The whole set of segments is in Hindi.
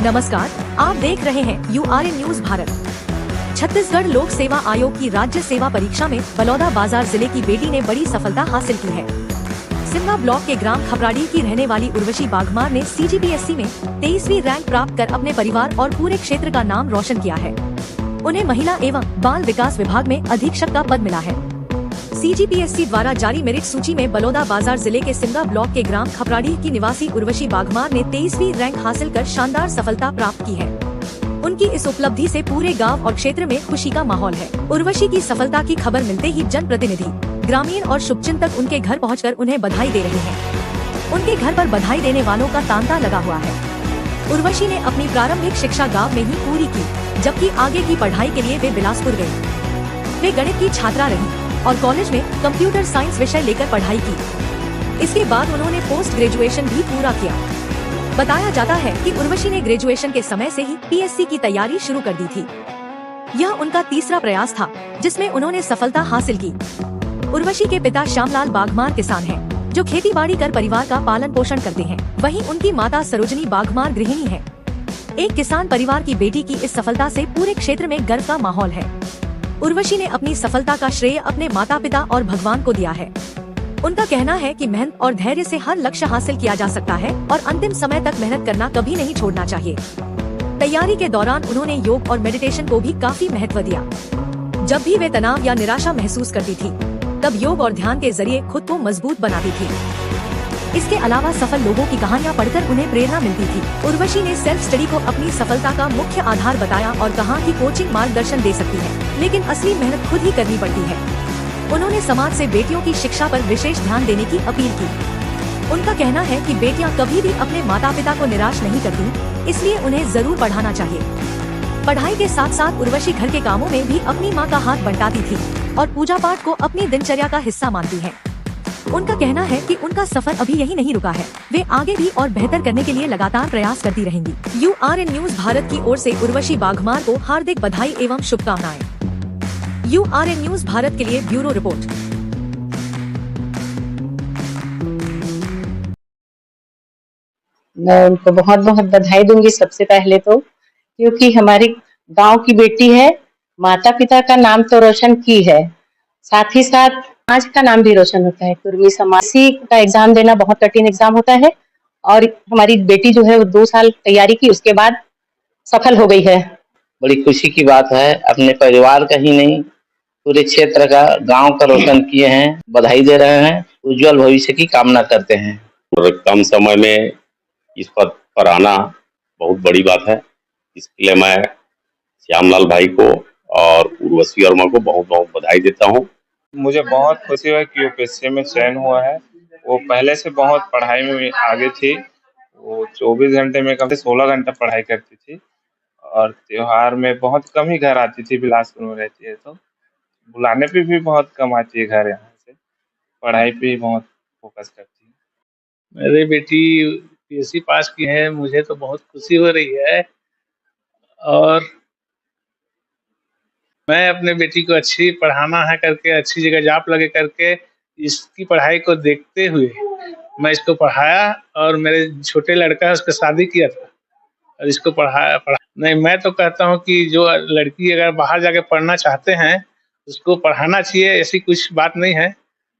नमस्कार, आप देख रहे हैं URN न्यूज भारत। छत्तीसगढ़ लोक सेवा आयोग की राज्य सेवा परीक्षा में बलौदाबाजार जिले की बेटी ने बड़ी सफलता हासिल की है। सिमगा ब्लॉक के ग्राम खपराड़ी की रहने वाली उर्वशी बाघमार ने CGPSC में 23वीं रैंक प्राप्त कर अपने परिवार और पूरे क्षेत्र का नाम रोशन किया है। उन्हें महिला एवं बाल विकास विभाग में अधीक्षक का पद मिला है। CGPSC द्वारा जारी मेरिट सूची में बलौदाबाजार जिले के सिमगा ब्लॉक के ग्राम खपराड़ी की निवासी उर्वशी बाघमार ने 23वीं रैंक हासिल कर शानदार सफलता प्राप्त की है। उनकी इस उपलब्धि से पूरे गांव और क्षेत्र में खुशी का माहौल है। उर्वशी की सफलता की खबर मिलते ही जनप्रतिनिधि, ग्रामीण और शुभचिंतक उनके घर पहुंचकर उन्हें बधाई दे रहे हैं। उनके घर पर बधाई देने वालों का तांता लगा हुआ है। उर्वशी ने अपनी प्रारंभिक शिक्षा गाँव में ही पूरी की, जबकि आगे की पढ़ाई के लिए वे बिलासपुर गयी। वे गणित की छात्रा रही और कॉलेज में कंप्यूटर साइंस विषय लेकर पढ़ाई की। इसके बाद उन्होंने पोस्ट ग्रेजुएशन भी पूरा किया। बताया जाता है कि उर्वशी ने ग्रेजुएशन के समय से ही PSC की तैयारी शुरू कर दी थी। यह उनका तीसरा प्रयास था, जिसमें उन्होंने सफलता हासिल की। उर्वशी के पिता श्यामलाल बाघमार किसान हैं, जो खेती बाड़ी कर परिवार का पालन पोषण करते हैं। वहीं उनकी माता सरोजनी बाघमार गृहिणी है। एक किसान परिवार की बेटी की इस सफलता से पूरे क्षेत्र में गर्व का माहौल है। उर्वशी ने अपनी सफलता का श्रेय अपने माता पिता और भगवान को दिया है। उनका कहना है कि मेहनत और धैर्य से हर लक्ष्य हासिल किया जा सकता है और अंतिम समय तक मेहनत करना कभी नहीं छोड़ना चाहिए। तैयारी के दौरान उन्होंने योग और मेडिटेशन को भी काफी महत्व दिया। जब भी वे तनाव या निराशा महसूस करती थी, तब योग और ध्यान के जरिए खुद को मजबूत बनाती थी। इसके अलावा सफल लोगों की कहानियां पढ़कर उन्हें प्रेरणा मिलती थी। उर्वशी ने सेल्फ स्टडी को अपनी सफलता का मुख्य आधार बताया और कहा कि कोचिंग मार्गदर्शन दे सकती है, लेकिन असली मेहनत खुद ही करनी पड़ती है। उन्होंने समाज से बेटियों की शिक्षा पर विशेष ध्यान देने की अपील की। उनका कहना है कि बेटियां कभी भी अपने माता पिता को निराश नहीं करती, इसलिए उन्हें जरूर पढ़ाना चाहिए। पढ़ाई के साथ साथ उर्वशी घर के कामों में भी अपनी माँ का हाथ बंटाती थी और पूजा पाठ को अपनी दिनचर्या का हिस्सा मानती है। उनका कहना है कि उनका सफर अभी यही नहीं रुका है, वे आगे भी और बेहतर करने के लिए लगातार प्रयास करती रहेंगी। URN न्यूज भारत की ओर से उर्वशी बाघमार को हार्दिक बधाई एवं शुभकामनाएं। URN न्यूज भारत के लिए ब्यूरो रिपोर्ट। मैं उनको बहुत बहुत बधाई दूंगी सबसे पहले तो, क्योंकि हमारी गांव की बेटी है, माता पिता का नाम तो रोशन की है, साथ ही साथ समाज का नाम भी रोशन होता है। कुर्मी समाज का एग्जाम देना बहुत कठिन एग्जाम होता है और हमारी बेटी जो है वो 2 साल तैयारी की, उसके बाद सफल हो गई है। बड़ी खुशी की बात है। अपने परिवार का ही नहीं, पूरे क्षेत्र का, गांव का रोशन किए हैं। बधाई दे रहे हैं, उज्जवल भविष्य की कामना करते हैं। और कम समय में इस पद पर आना बहुत बड़ी बात है। इसके लिए मैं श्यामलाल भाई को और उर्वशी वर्मा को बहुत बहुत बधाई देता हूँ। मुझे बहुत खुशी है कि UPSC में चयन हुआ है। वो पहले से बहुत पढ़ाई में आगे थी। वो 24 घंटे में कम से 16 घंटा पढ़ाई करती थी और त्योहार में बहुत कम ही घर आती थी। बिलासपुर में रहती है तो बुलाने पे भी बहुत कम आती है घर यहाँ से। पढ़ाई पे ही बहुत फोकस करती है। मेरी बेटी PSC पास की है, मुझे तो बहुत खुशी हो रही है और मैं अपने बेटी को अच्छी पढ़ाना है करके, अच्छी जगह जॉब लगे करके, इसकी पढ़ाई को देखते हुए मैं इसको पढ़ाया और मेरे छोटे लड़का है उसका शादी किया था और इसको पढ़ाया। नहीं, मैं तो कहता हूँ कि जो लड़की अगर बाहर जाके पढ़ना चाहते हैं उसको पढ़ाना चाहिए, ऐसी कुछ बात नहीं है।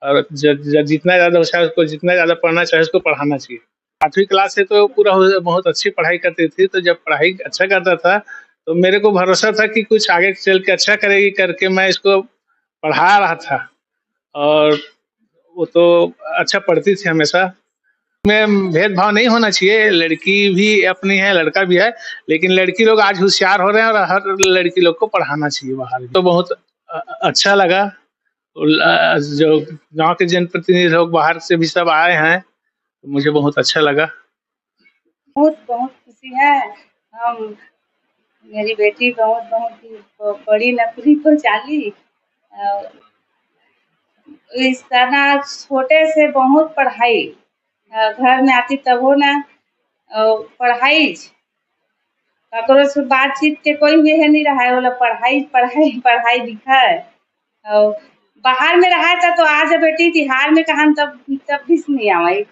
और जितना ज़्यादा होशियार उसको जितना ज़्यादा पढ़ना चाहिए उसको पढ़ाना चाहिए। 8वीं क्लास से तो पूरा बहुत अच्छी पढ़ाई करती थी, तो जब पढ़ाई अच्छा करता था तो मेरे को भरोसा था कि कुछ आगे चल के अच्छा करेगी करके मैं इसको पढ़ा रहा था और वो तो अच्छा पढ़ती थी हमेशा। में भेदभाव नहीं होना चाहिए, लड़की भी अपनी है, लड़का भी है, लेकिन लड़की लोग आज होशियार हो रहे हैं और हर लड़की लोग को पढ़ाना चाहिए बाहर। तो बहुत अच्छा लगा। जो गांव के जनप्रतिनिधि लोग बाहर से भी सब आए हैं, तो मुझे बहुत अच्छा लगा। बहुत खुशी है। हम मेरी बेटी बहुत बड़ी नौकरी को चाली। इसका ना छोटे से बहुत पढ़ाई घर में आती तब हो ना पढ़ाई ककरो से बातचीत के कोई भी है नहीं रहा है, बोला पढ़ाई लिखा है। बाहर में रहा था तो आज बेटी तिहार में कहा तब भी नहीं आई।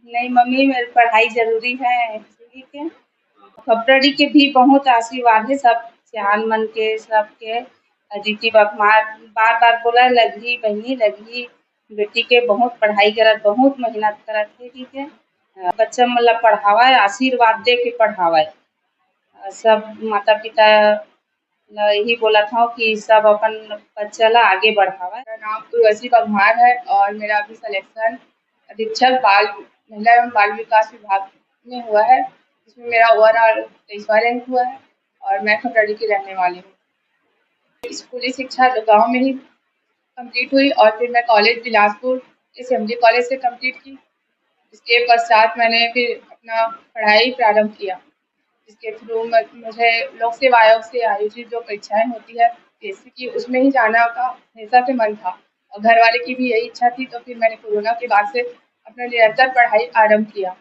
नहीं मम्मी, मेरी पढ़ाई जरूरी है, ठीक है। फब्रवरी के भी बहुत आशीर्वाद है सब सियान मन के सबके। अदिति बकमार बार बार बोला लगी बहनी लगी बेटी के बहुत पढ़ाई करत बहुत मेहनत करत है ठीक है। बच्चा मतलब पढ़ावा है आशीर्वाद दे के पढ़ावा है। सब माता पिता यही बोला था कि सब अपन बच्चा ला आगे बढ़ावा। मेरा नाम उर्वशी बघमार है और मेरा अभी सिलेक्शन अधीक्षक बाल महिला एवं बाल विकास विभाग में हुआ है। इसमें मेरा ओवरऑल 23वां रैंक हुआ है और मैं खपराड़ी की रहने वाली हूँ। स्कूली शिक्षा गांव में ही कंप्लीट हुई और फिर मैं कॉलेज बिलासपुर एसएमडी कॉलेज से कंप्लीट की। इसके पश्चात मैंने फिर अपना पढ़ाई प्रारंभ किया, जिसके थ्रू मुझे लोक सेवा आयोग से आयोजित जो परीक्षाएं होती है पीएससी की, उसमें ही जाना का हमेशा से मन था और घर वाले की भी यही इच्छा थी। तो फिर मैंने कोरोना के बाद से अपना निरंतर पढ़ाई आरंभ किया।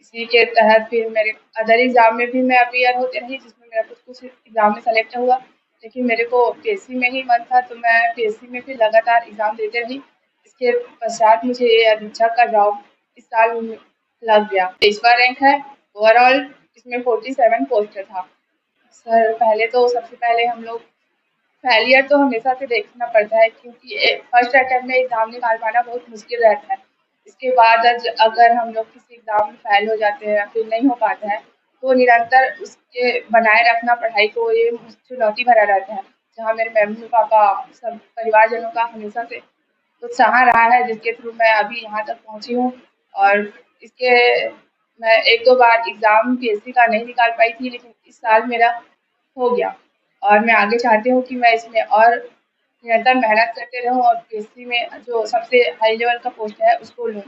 इसी के तहत फिर मेरे अदर एग्जाम में भी मैं अपीयर होते रही, जिसमें मेरा कुछ एग्जाम में सेलेक्ट हुआ, लेकिन मेरे को पीएससी में ही मन था तो मैं पीएससी में फिर लगातार एग्जाम देते रही। इसके पश्चात मुझे ये अधीक्षक का जॉब इस साल लग गया। 23वां रैंक है ओवरऑल, इसमें 47 पोस्ट था। सर पहले तो सबसे पहले हम लोग फेलियर तो हमेशा से देखना पड़ता है, क्योंकि फर्स्ट अटेम्प्ट में एग्जाम निकाल पाना बहुत मुश्किल रहता है। इसके बाद अगर हम लोग किसी एग्जाम में फेल हो जाते हैं या फिर नहीं हो पाता है तो निरंतर उसके बनाए रखना पढ़ाई को ये चुनौती भरा रहता है। जहाँ मेरे मम्मी पापा सब परिवारजनों का हमेशा से उत्साह रहा है, जिसके थ्रू मैं अभी यहाँ तक पहुँची हूँ। और इसके मैं 1-2 बार एग्जाम पीएससी का नहीं निकाल पाई थी, लेकिन इस साल मेरा हो गया और मैं आगे चाहती हूँ कि मैं इसमें और निरंतर मेहनत करते रहूँ और पीएससी में जो सबसे हाई लेवल का पोस्ट है उसको लूँ।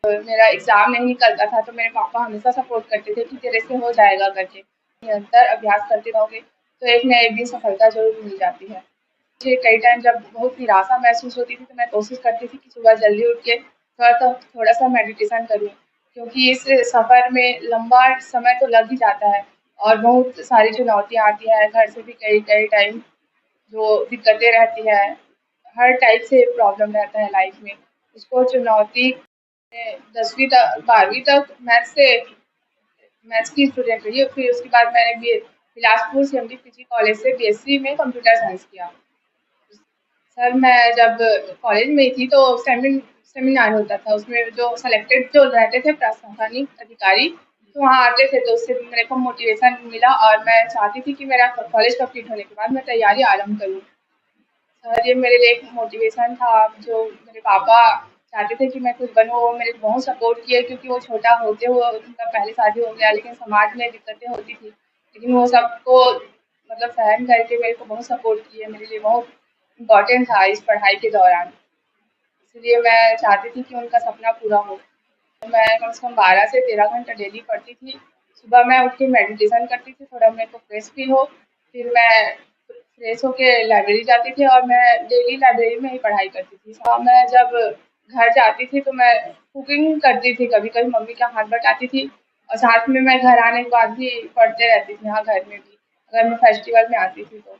तो मेरा एग्जाम नहीं निकलता था तो मेरे पापा हमेशा सपोर्ट करते थे कि तेरे से हो जाएगा करके। निरंतर अभ्यास करते रहोगे तो एक न एक दिन सफलता जरूर मिल जाती है। मुझे कई टाइम जब बहुत निराशा महसूस होती थी तो मैं कोशिश करती थी कि सुबह जल्दी उठ के थोड़ा सा मेडिटेशन करूँ, क्योंकि इस सफ़र में लंबा समय तो लग ही जाता है और बहुत सारी चुनौतियाँ आती हैं। घर से भी कई टाइम जो दिक्कतें रहती है, हर टाइप से प्रॉब्लम रहता है लाइफ में। उसको चुनौती 10वीं तक 12वीं तक मैथ्स की स्टूडेंट रही। फिर उसके बाद मैंने बिलासपुर सीएमडी पीजी कॉलेज से बीएससी में कंप्यूटर साइंस किया। सर मैं जब कॉलेज में थी तो सेमिनार होता था, उसमें जो सेलेक्टेड जो रहते थे प्रशासनिक अधिकारी तो वहाँ आते थे, तो उससे मेरे को मोटिवेशन मिला और मैं चाहती थी कि मेरा कॉलेज कंप्लीट होने के बाद मैं तैयारी आरंभ करूँ। सर ये मेरे लिए एक मोटिवेशन था। जो मेरे पापा चाहते थे कि मैं कुछ बनूँ, वो मेरे बहुत सपोर्ट किए, क्योंकि वो छोटा होते हुए उनका पहले शादी हो गया, लेकिन समाज में दिक्कतें होती थी, लेकिन वो सबको मतलब सहन करके मेरे को बहुत सपोर्ट किए। मेरे लिए बहुत इम्पोर्टेंट था इस पढ़ाई के दौरान, इसलिए मैं चाहती थी कि उनका सपना पूरा हो। मैं कम से कम 12 से 13 घंटा डेली पढ़ती थी। सुबह मैं उठ के मेडिटेशन करती थी, थोड़ा मेरे को फ्रेश फील हो, फिर मैं फ्रेश होके लाइब्रेरी जाती थी और मैं डेली लाइब्रेरी में ही पढ़ाई करती थी। मैं जब घर जाती थी तो मैं कुकिंग करती थी, कभी-कभी मम्मी का हाथ बटाती थी और साथ में मैं घर आने के बाद भी पढ़ते रहती थी, यहाँ घर में भी, अगर मैं फेस्टिवल में आती थी तो।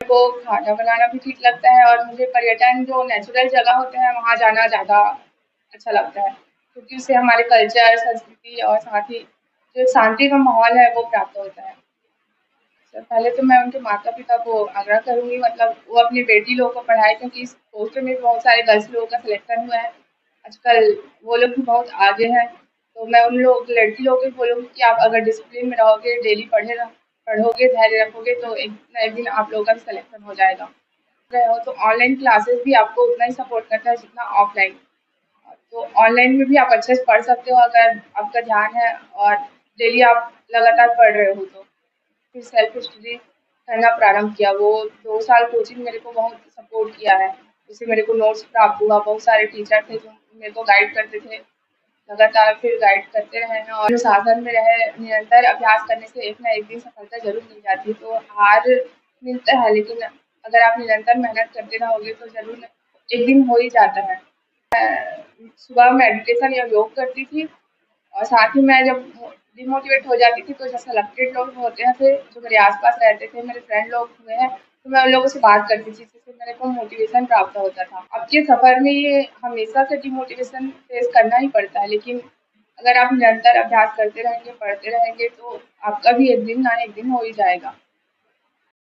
को खाना बनाना भी ठीक लगता है और मुझे पर्यटन जो नेचुरल जगह होते हैं वहाँ जाना ज़्यादा अच्छा लगता है, क्योंकि उससे हमारे कल्चर, संस्कृति और साथ ही जो शांति का माहौल है वो प्राप्त होता है। तो पहले तो मैं उनके माता-पिता को आग्रह करूँगी, मतलब वो अपनी बेटी लोग को पढ़ाएँ, क्योंकि इस पोस्ट में बहुत सारे गर्ल्स लोगों का सिलेक्शन हुआ है। आजकल वो लोग भी बहुत आगे हैं, तो मैं उन लोग लड़की लोगों को बोलूँगी कि आप अगर डिसिप्लिन में रहोगे, डेली पढ़ोगे, धैर्य रखोगे तो एक ना एक दिन आप लोगों का भी सिलेक्शन हो जाएगा। तो ऑनलाइन क्लासेस भी आपको उतना ही सपोर्ट करता है जितना ऑफलाइन। तो ऑनलाइन में भी आप अच्छे से पढ़ सकते हो अगर आपका ध्यान है और डेली आप लगातार पढ़ रहे हो तो। फिर सेल्फ स्टडी करना प्रारंभ किया। वो 2 साल कोचिंग मेरे को बहुत सपोर्ट किया है। उससे मेरे को नोट्स प्राप्त हुआ, बहुत सारे टीचर थे जो मेरे को गाइड करते थे, लगातार फिर गाइड करते रहे हैं और अनुशासन में रहे। निरंतर अभ्यास करने से एक ना एक दिन सफलता ज़रूर मिल जाती है। तो हार मिलता है, लेकिन अगर आप निरंतर मेहनत करते रहोगे तो ज़रूर एक दिन हो ही जाता है। मैं सुबह मेडिटेशन या योग करती थी और साथ ही मैं जब डिमोटिवेट हो जाती थी तो जो सेलेक्टेड लोग होते हैं थे, जो मेरे आस-पास रहते थे, मेरे फ्रेंड लोग हुए हैं, तो मैं उन लोगों से बात करती थी, जिससे मेरे को मोटिवेशन प्राप्त होता था। अब के सफ़र में ये हमेशा से डिमोटिवेशन फेस करना ही पड़ता है, लेकिन अगर आप निरंतर अभ्यास करते रहेंगे, पढ़ते रहेंगे तो आपका भी एक दिन ना एक दिन हो ही जाएगा।